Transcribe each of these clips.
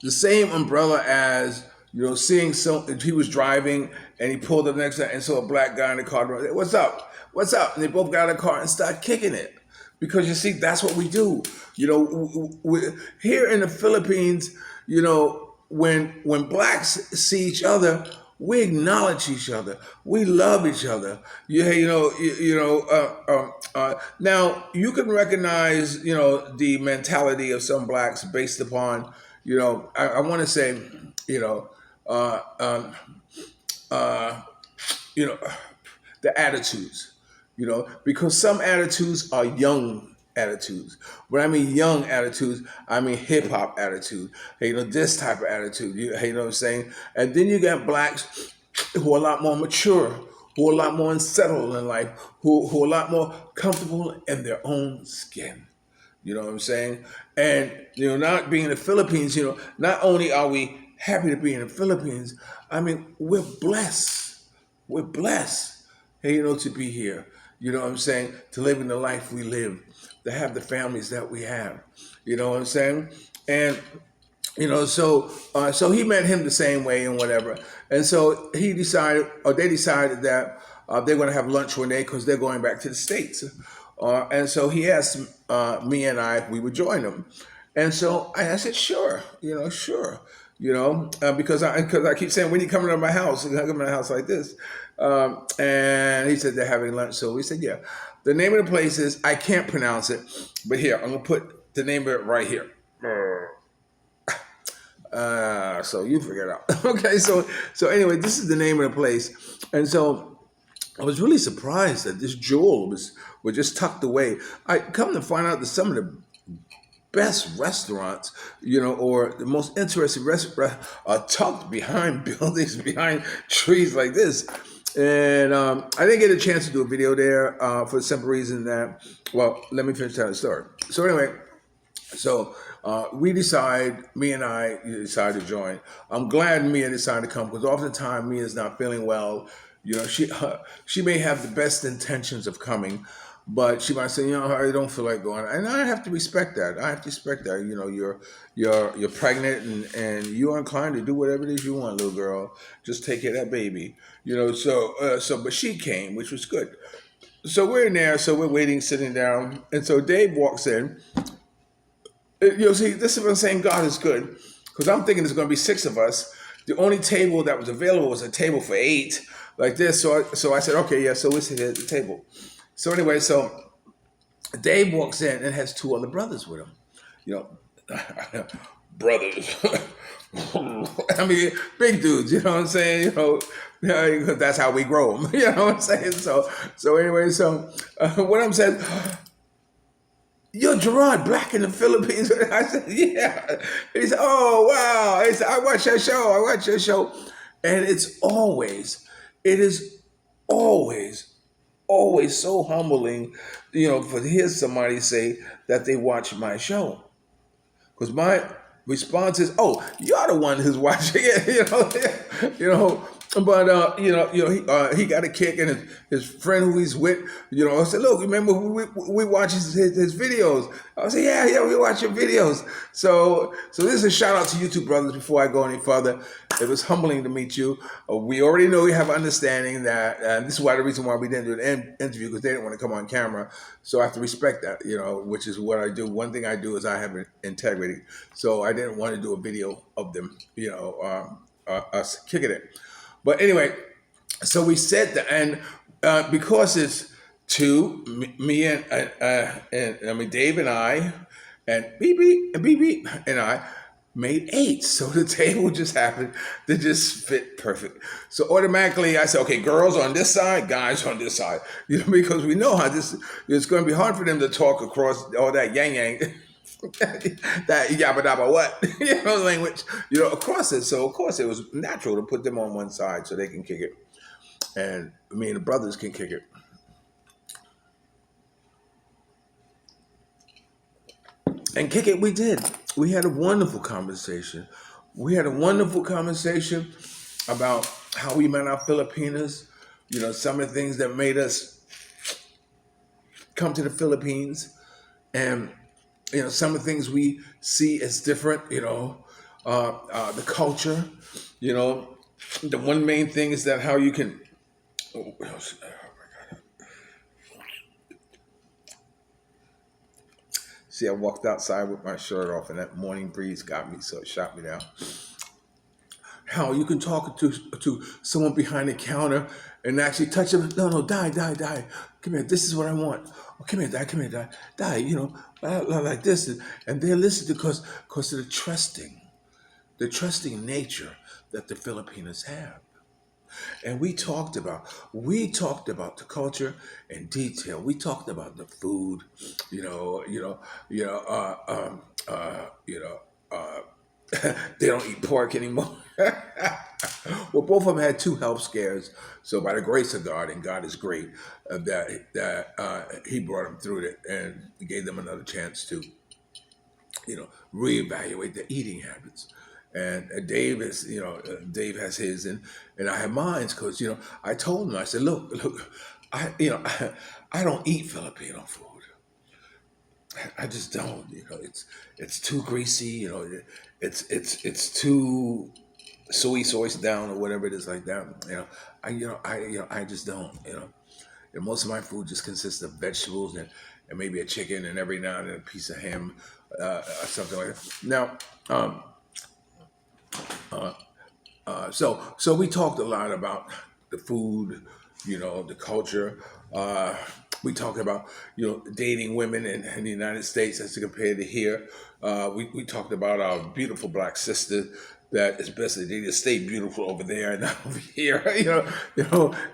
the same umbrella as, seeing some. He was driving and he pulled up next to and saw a black guy in the car. What's up? What's up? And they both got in the car and started kicking it. Because you see, that's what we do. Here in the Philippines, when blacks see each other, we acknowledge each other. We love each other. Now you can recognize, the mentality of some blacks based upon, I want to say, you know, uh, um, uh, you know, the attitudes, because some attitudes are young attitudes. When I mean young attitudes, I mean hip hop attitude. Hey, this type of attitude. Hey, you know what I'm saying? And then you got blacks who are a lot more mature, who are a lot more unsettled in life, who are a lot more comfortable in their own skin. You know what I'm saying? And not being in the Philippines, not only are we happy to be in the Philippines, I mean, we're blessed. We're blessed, hey, to be here. You know what I'm saying? To live in the life we live, to have the families that we have. You know what I'm saying? And so he met him the same way and whatever. And so he decided, or they decided that they're going to have lunch one day because they're going back to the States. And so he asked me and I if we would join him. And so I said, sure, sure. Because I keep saying, when you coming to my house? I come to my house like this. And he said they're having lunch. So we said, yeah. The name of the place is, I can't pronounce it, but here, I'm going to put the name of it right here. So you figure it out. Okay, so anyway, this is the name of the place. And so I was really surprised that this jewel was just tucked away. I come to find out that some of the best restaurants, or the most interesting restaurants are tucked behind buildings, behind trees like this. And I didn't get a chance to do a video there for the simple reason that, well, let me finish telling the story. So anyway, so me and I decided to join. I'm glad Mia decided to come because oftentimes Mia's not feeling well. She may have the best intentions of coming, but she might say, I don't feel like going, and I have to respect that. I have to respect that. You're pregnant and you're inclined to do whatever it is you want, little girl. Just take care of that baby. But she came, which was good. So we're in there. So we're waiting, sitting down, and so Dave walks in. See, this is what I'm saying. God is good, because I'm thinking there's going to be six of us. The only table that was available was a table for eight, like this. So I said, okay, yeah. So we sit at the table. So anyway, so Dave walks in and has two other brothers with him. Brothers. I mean, big dudes. You know what I'm saying? That's how we grow them. You know what I'm saying? So anyway, what I'm saying. You're Gerard, black in the Philippines. I said, yeah. He said, oh, wow. He said, I watch your show. I watch your show. And it is always, always so humbling, for to hear somebody say that they watch my show. Because my response is, oh, you're the one who's watching it, But he got a kick, and his friend who he's with, I said, look, remember we watch his videos. I said, yeah, we watch your videos. So this is a shout out to you two brothers. Before I go any further, it was humbling to meet you. We already know we have understanding that, and this is the reason why we didn't do an interview, because they didn't want to come on camera. So I have to respect that, which is what I do. One thing I do is I have integrity. So I didn't want to do a video of them, us kicking it. But anyway, so we said that, and because it's two, me and Dave and I, and BB and I made eight. So the table just happened to just fit perfect. So automatically I said, okay, girls on this side, guys on this side, because we know how it's going to be hard for them to talk across all that yang. That yabba dabba what language across it. So of course it was natural to put them on one side so they can kick it, and me and the brothers can kick it. And kick it we did. We had a wonderful conversation. About how we met our Filipinas, some of the things that made us come to the Philippines, and some of the things we see as different, the culture. You know, the one main thing is that how you can. Oh, see, I walked outside with my shirt off, and that morning breeze got me, so it shot me down. How you can talk to someone behind the counter and actually touch them. No, no, die. Come here. This is what I want. Oh, come here, die. Come here, die. You know, like this, and they're listening because of the trusting nature that the Filipinos have. And we talked about the culture in detail. We talked about the food, you know, you know, you know, you know, they don't eat pork anymore. Well, both of them had two health scares. So by the grace of God, and God is great, that He brought them through it and gave them another chance to reevaluate their eating habits. And Dave has his, and I have mine because I told him, I said, look, I don't eat Filipino food. I just don't. It's too greasy. It's too soy down or whatever it is like that. I just don't. And most of my food just consists of vegetables and maybe a chicken and every now and then a piece of ham, or something like that. Now, so we talked a lot about the food, the culture. We talked about dating women in the United States as compared to here. We talked about our beautiful black sister that is best that they just stay beautiful over there and not over here.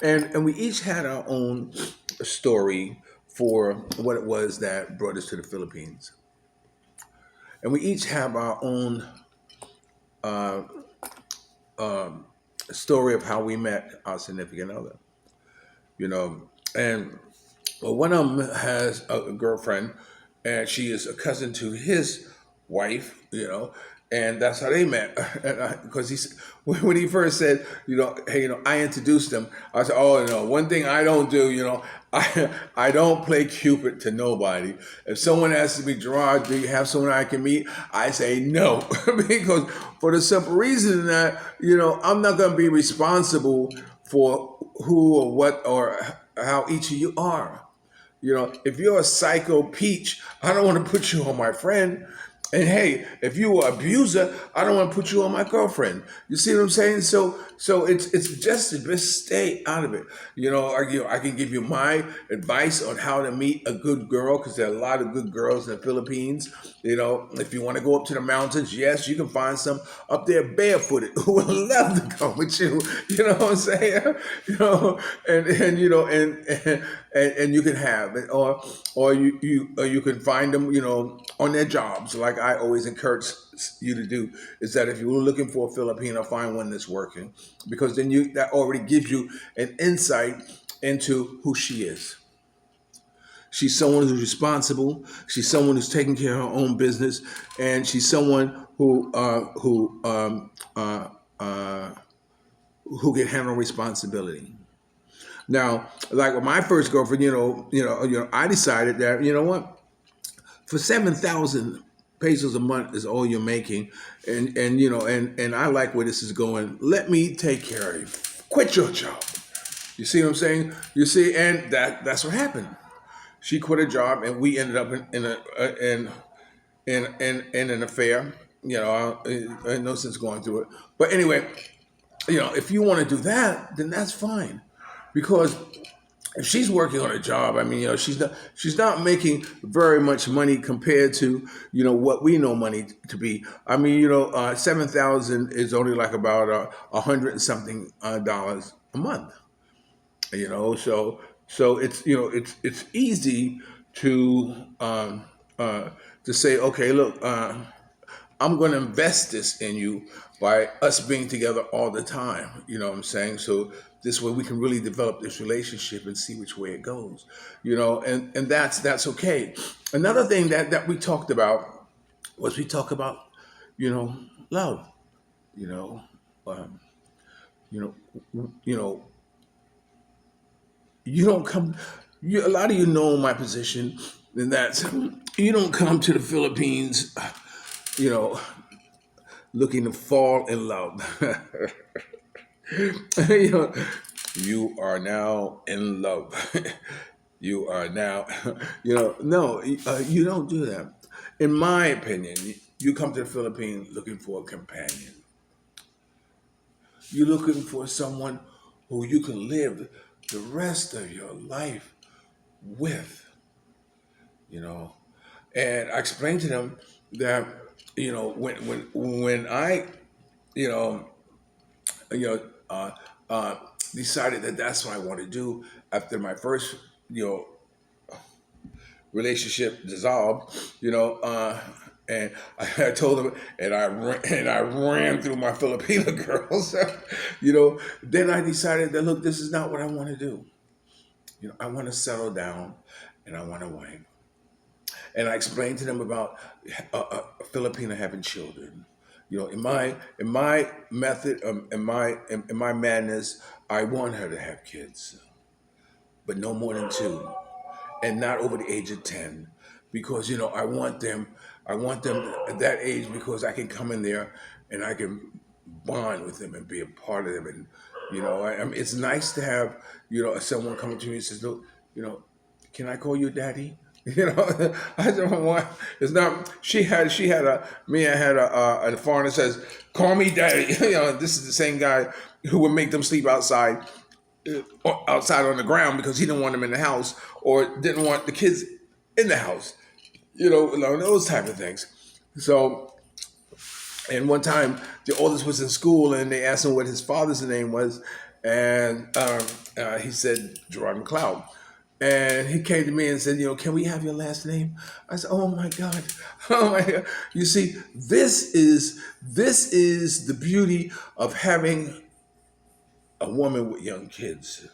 And we each had our own story for what it was that brought us to the Philippines, and we each have our own uh, story of how we met our significant other. You know, and well, one of them has a girlfriend, and she is a cousin to his wife. And that's how they met. Because when he first said, hey, I introduced them. I said, oh no, one thing I don't do, I don't play Cupid to nobody. If someone asks me, Gerard, do you have someone I can meet? I say no, because for the simple reason that I'm not going to be responsible for who or what or how each of you are. If you're a psycho peach, I don't want to put you on my friend. And hey, if you are an abuser, I don't want to put you on my girlfriend. You see what I'm saying? So it's just to just stay out of it. I can give you my advice on how to meet a good girl because there are a lot of good girls in the Philippines. If you want to go up to the mountains, yes, you can find some up there barefooted who would love to come with you. You know what I'm saying? And you can have it, or you can find them, on their jobs. Like I always encourage you to do is that if you're looking for a Filipino, find one that's working, because then that already gives you an insight into who she is. She's someone who's responsible. She's someone who's taking care of her own business, and she's someone who can handle responsibility. Now, like with my first girlfriend, I decided that for 7,000 pesos a month is all you're making, and I like where this is going. Let me take care of you. Quit your job. You see what I'm saying? You see, and that's what happened. She quit her job, and we ended up in an affair. I had no sense going through it. But anyway, if you want to do that, then that's fine, because if she's working on a job, I mean, she's not making very much money compared to what we know money to be. I mean, 7,000 is only like about a hundred and something dollars a month. So it's easy to to say, okay, look, I'm going to invest this in you by us being together all the time. You know what I'm saying? So this way we can really develop this relationship and see which way it goes. And that's okay. Another thing that we talked about was we talk about, love. You know, um, you know, you know, you don't come. A lot of you know my position, and that's you don't come to the Philippines, you know, looking to fall in love. you know, you are now in love. you are now, no, you don't do that. In my opinion, you come to the Philippines looking for a companion. You're looking for someone who you can live the rest of your life with, you know. And I explained to them that, when I, you know, you know, uh, uh, decided that that's what I want to do after my first, you know, relationship dissolved, and I told him, and I ran through my Filipino girls, Then I decided that, look, this is not what I want to do. I want to settle down, and I want a wife. And I explained to them about a Filipino having children. In my method, in my madness, I want her to have kids, but no more than two, and not over the age of 10, because I want them at that age, because I can come in there and I can bond with them and be a part of them. And I mean, it's nice to have someone coming to me and says, look, can I call you daddy? I don't want. It's not. She had a me. I had a foreigner says, call me daddy. This is the same guy who would make them sleep outside on the ground because he didn't want them in the house, or didn't want the kids in the house. Those type of things. So, and one time the oldest was in school, and they asked him what his father's name was, and he said Gerard McLeod. And he came to me and said, can we have your last name? I said, oh my God. Oh my God. You see, this is the beauty of having a woman with young kids.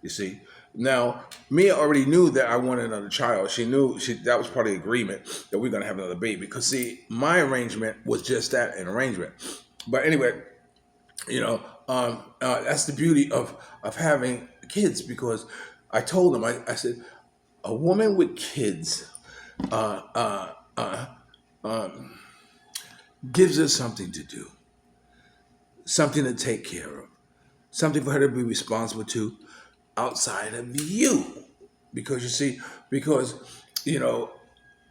You see, now Mia already knew that I wanted another child. She knew that was part of the agreement that we're gonna have another baby. Because see, my arrangement was just that, an arrangement. But anyway, that's the beauty of having kids, because I told them, I said, a woman with kids uh, uh, uh, um, gives us something to do, something to take care of, something for her to be responsible to outside of you. Because you see, because, you know,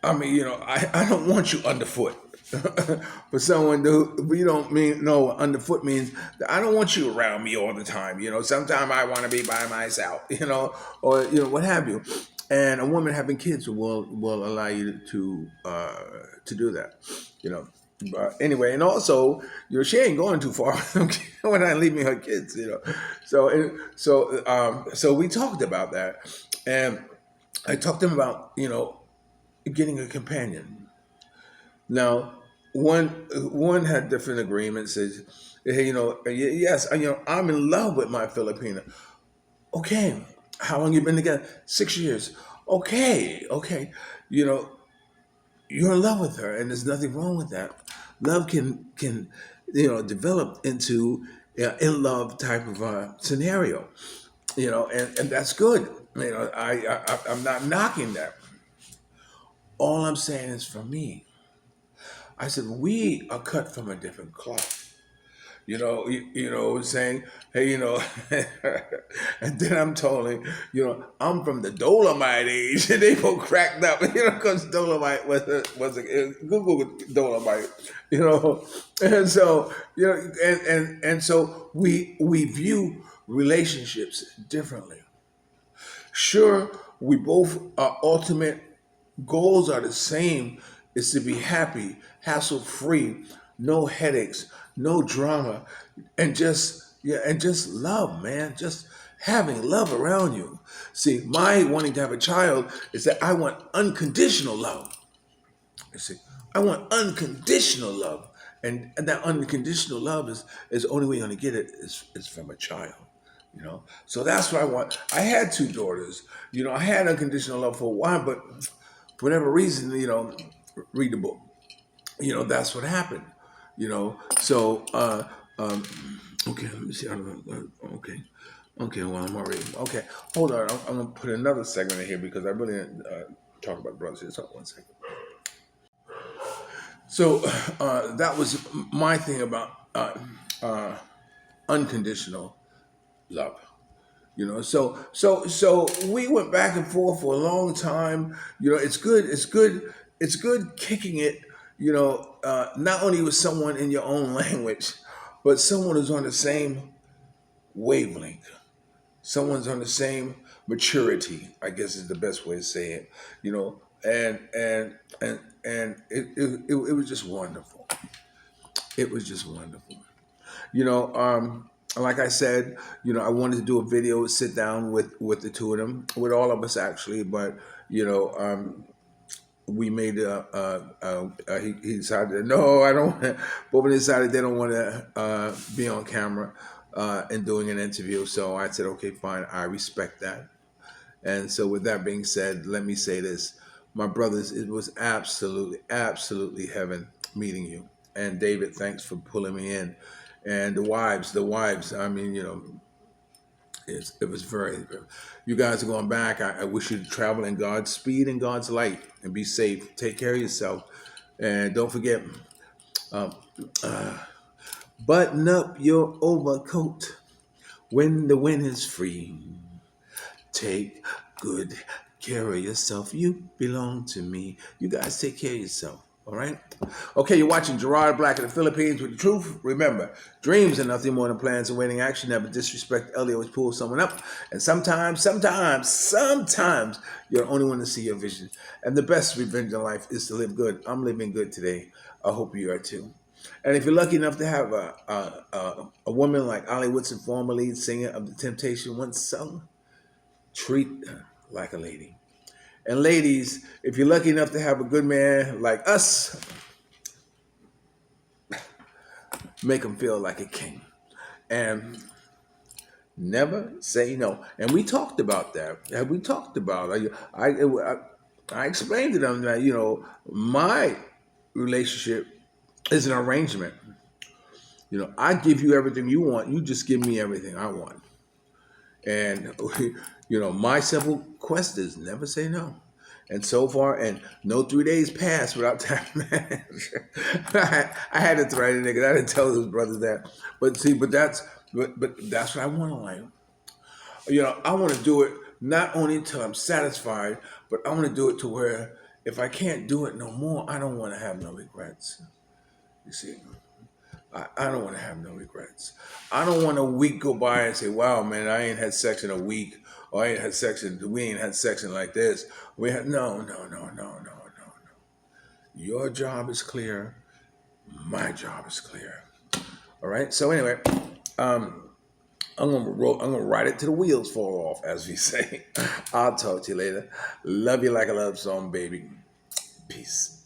I mean, I don't want you underfoot. For someone who we don't mean no underfoot means that I don't want you around me all the time. Sometimes I want to be by myself. Or what have you. And a woman having kids will allow you to do that. You know. But anyway, and also, she ain't going too far when I leave me her kids. So we talked about that, and I talked to him about getting a companion. Now, one had different agreements. Says, hey, yes, I'm in love with my Filipina. Okay, how long you been together? 6 years. Okay. You know, you're in love with her, and there's nothing wrong with that. Love can develop into in love type of scenario. And that's good. I'm not knocking that. All I'm saying is, for me, I said, we are cut from a different cloth. Saying, hey, and then I'm told him, I'm from the Dolomite age, and they both cracked up, because Dolomite was a Google Dolomite, and so and so we view relationships differently. Sure, we both our ultimate goals are the same, is to be happy, hassle free, no headaches, no drama, and just love, man. Just having love around you. See, my wanting to have a child is that I want unconditional love. You see, I want unconditional love. And that unconditional love is the only way you're gonna get it is from a child. So that's what I want. I had two daughters. I had unconditional love for a while, but for whatever reason, read the book. That's what happened. So okay, let me see. I don't know. Okay. Okay, well, I'm already okay. Hold on, I'm gonna put another segment in here because I really didn't talk about brothers. Just hold 1 second. So that was my thing about uh, unconditional love. So we went back and forth for a long time. It's good kicking it, not only with someone in your own language, but someone who's on the same wavelength. Someone's on the same maturity, I guess is the best way to say it. And it was just wonderful. It was just wonderful. You know, like I said, I wanted to do a video, sit down with the two of them, with all of us actually, but you know, we made he decided no, I don't. Both of them decided they don't want to be on camera and doing an interview. So I said, okay, fine, I respect that. And so, with that being said, let me say this. My brothers, it was absolutely, absolutely heaven meeting you. And David, thanks for pulling me in. And the wives, I mean, it was very, you guys are going back. I wish you to travel in God's speed and God's light and be safe. Take care of yourself. And don't forget, um, button up your overcoat when the wind is free. Take good care of yourself. You belong to me. You guys take care of yourself. All right? Okay, you're watching Gerard Black in the Philippines with the truth. Remember, dreams are nothing more than plans and waiting action. Never disrespect Ellie, always pull someone up. And sometimes, you're the only one to see your vision. And the best revenge in life is to live good. I'm living good today. I hope you are too. And if you're lucky enough to have a woman like Ollie Woodson, former lead singer of The Temptation, once sung, treat her like a lady. And ladies, if you're lucky enough to have a good man like us, make him feel like a king. And never say no. And we talked about that. And we talked about I explained to them that, my relationship is an arrangement. I give you everything you want. You just give me everything I want. And my simple quest is never say no. And so far, and no 3 days passed without that manager. I had to threaten niggas. I didn't tell those brothers that. But see, but that's what I want in life. I want to do it not only until I'm satisfied, but I want to do it to where if I can't do it no more, I don't want to have no regrets. You see, I don't want to have no regrets. I don't want a week go by and say, "Wow, man, I ain't had sex in a week, or we ain't had sex in like this." We had no, no, no, no, no, no. Your job is clear. My job is clear. All right. So anyway, um, I'm gonna ride it till the wheels fall off, as we say. I'll talk to you later. Love you like a love song, baby. Peace.